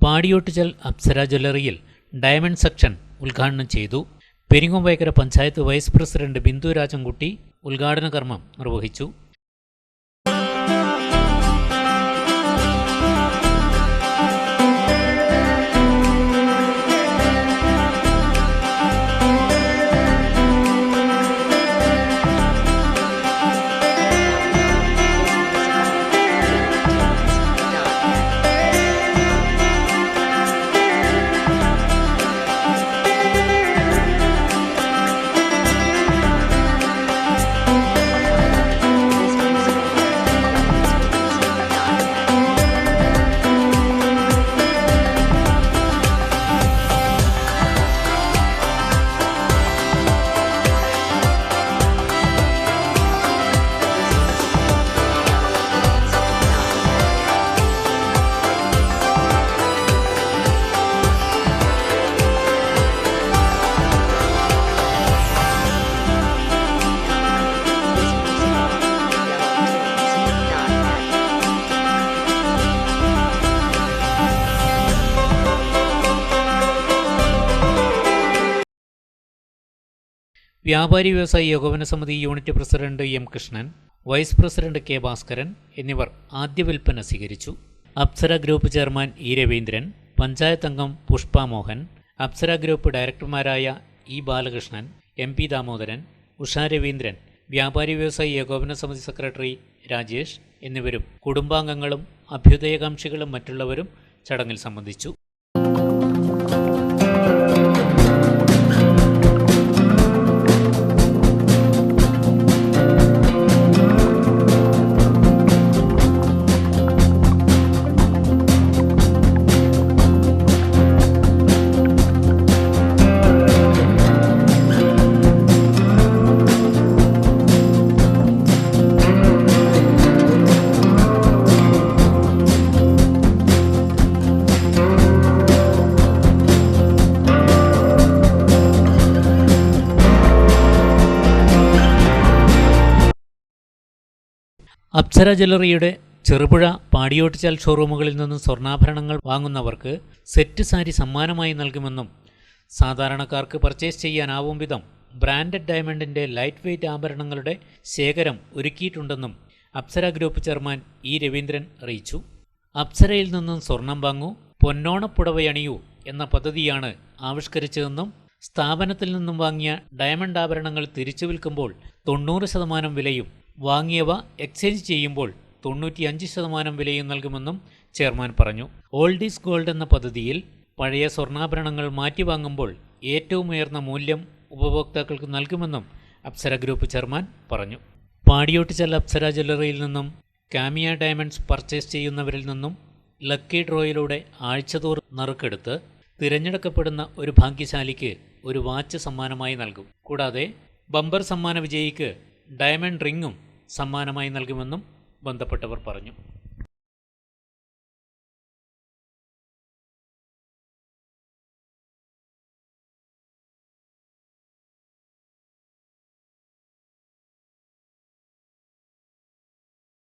പാടിയോട്ടുചൽ അപ്സര ജ്വല്ലറിയിൽ diamond section ഉദ്ഘാടനം ചെയ്തു. പെരിങ്ങോംവയക്കര പഞ്ചായത്ത് വൈസ് പ്രസിഡന്റ് ബിന്ദു രാജൻകുട്ടി ഉദ്ഘാടന കർമ്മം നിർവഹിച്ചു. Vyapari Vyavasayi Ekopana Samithi unit president M Krishnan, vice president K Bhaskaran എന്നിവർ ആദ്യ വിൽപ്പന സ്വീകരിച്ചു. Apsara group chairman E Raveendran, panchayat അംഗം പുഷ്പ മോഹൻ, അപ്സര ഗ്രൂപ്പ് ഡയറക്ടർമാരായ E Balakrishnan, M P Damodaran, Usha Raveendran, Vyapari Vyavasayi Ekopana സമിതി സെക്രട്ടറി രാജേഷ് എന്നിവരും കുടുംബാംഗങ്ങളും അഭ്യുദയകാംക്ഷികളും മറ്റുള്ളവരും ചടങ്ങിൽ സംബന്ധിച്ചു. അപ്സര ജ്വല്ലറിയുടെ ചെറുപുഴ പാടിയോട്ടുചാൽ ഷോറൂമുകളിൽ നിന്നും സ്വർണ്ണാഭരണങ്ങൾ വാങ്ങുന്നവർക്ക് സെറ്റ് സാരി സമ്മാനമായി നൽകുമെന്നും സാധാരണക്കാർക്ക് പർച്ചേസ് ചെയ്യാനാവും വിധം ബ്രാൻഡഡ് ഡയമണ്ടിൻ്റെ ലൈറ്റ് വെയ്റ്റ് ആഭരണങ്ങളുടെ ശേഖരം ഒരുക്കിയിട്ടുണ്ടെന്നും Apsara group chairman E Raveendran അറിയിച്ചു. അപ്സരയിൽ നിന്നും സ്വർണം വാങ്ങൂ, പൊന്നോണപ്പുടവയണിയൂ എന്ന പദ്ധതിയാണ് ആവിഷ്കരിച്ചതെന്നും സ്ഥാപനത്തിൽ നിന്നും വാങ്ങിയ ഡയമണ്ട് ആഭരണങ്ങൾ തിരിച്ചു വിൽക്കുമ്പോൾ 90% വിലയും വാങ്ങിയവ എക്സ്ചേഞ്ച് ചെയ്യുമ്പോൾ 95% വിലയും നൽകുമെന്നും ചെയർമാൻ പറഞ്ഞു. ഓൾഡ് ഈസ് ഗോൾഡ് എന്ന പദ്ധതിയിൽ പഴയ സ്വർണ്ണാഭരണങ്ങൾ മാറ്റി വാങ്ങുമ്പോൾ ഏറ്റവും ഉയർന്ന മൂല്യം ഉപഭോക്താക്കൾക്ക് നൽകുമെന്നും അപ്സര ഗ്രൂപ്പ് ചെയർമാൻ പറഞ്ഞു. പാടിയോട്ടുചൽ അപ്സര ജ്വല്ലറിയിൽ നിന്നും കാമിയ ഡയമണ്ട്സ് പർച്ചേസ് ചെയ്യുന്നവരിൽ നിന്നും ലക്കി ഡ്രോയിലൂടെ ആഴ്ചതോറും നറുക്കെടുത്ത് തിരഞ്ഞെടുക്കപ്പെടുന്ന ഒരു ഭാഗ്യശാലിക്ക് ഒരു വാച്ച് സമ്മാനമായി നൽകും. കൂടാതെ ബമ്പർ സമ്മാന വിജയിക്ക് ഡയമണ്ട് റിങ്ങും സമ്മാനമായി നൽകുമെന്നും ബന്ധപ്പെട്ടവർ പറഞ്ഞു.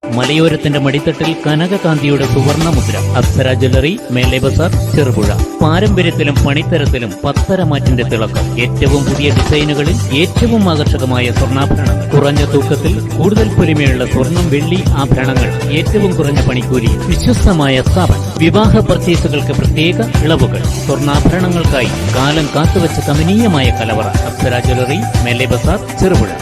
മലയോരത്തിന്റെ മടിത്തട്ടിൽ കനകകാന്തിയുടെ സുവർണമുദ്ര. അപ്സര ജ്വല്ലറി, മേലെ ബസാർ, ചെറുപുഴ. പാരമ്പര്യത്തിലും പണിത്തരത്തിലും പത്തരമാറ്റിന്റെ തിളക്കം. ഏറ്റവും പുതിയ ഡിസൈനുകളിൽ ഏറ്റവും ആകർഷകമായ സ്വർണ്ണാഭരണങ്ങൾ. കുറഞ്ഞ തൂക്കത്തിൽ കൂടുതൽ പൊലിമയുള്ള സ്വർണം, വെള്ളി ആഭരണങ്ങൾ. ഏറ്റവും കുറഞ്ഞ പണിക്കൂലി. വിശ്വസ്തമായ സ്ഥാപനം. വിവാഹ പർച്ചേസുകൾക്ക് പ്രത്യേക ഇളവുകൾ. സ്വർണ്ണാഭരണങ്ങൾക്കായി കാലം കാത്തുവച്ച കമനീയമായ കലവറ. അപ്സര ജ്വല്ലറി, മേലെ ബസാർ, ചെറുപുഴ.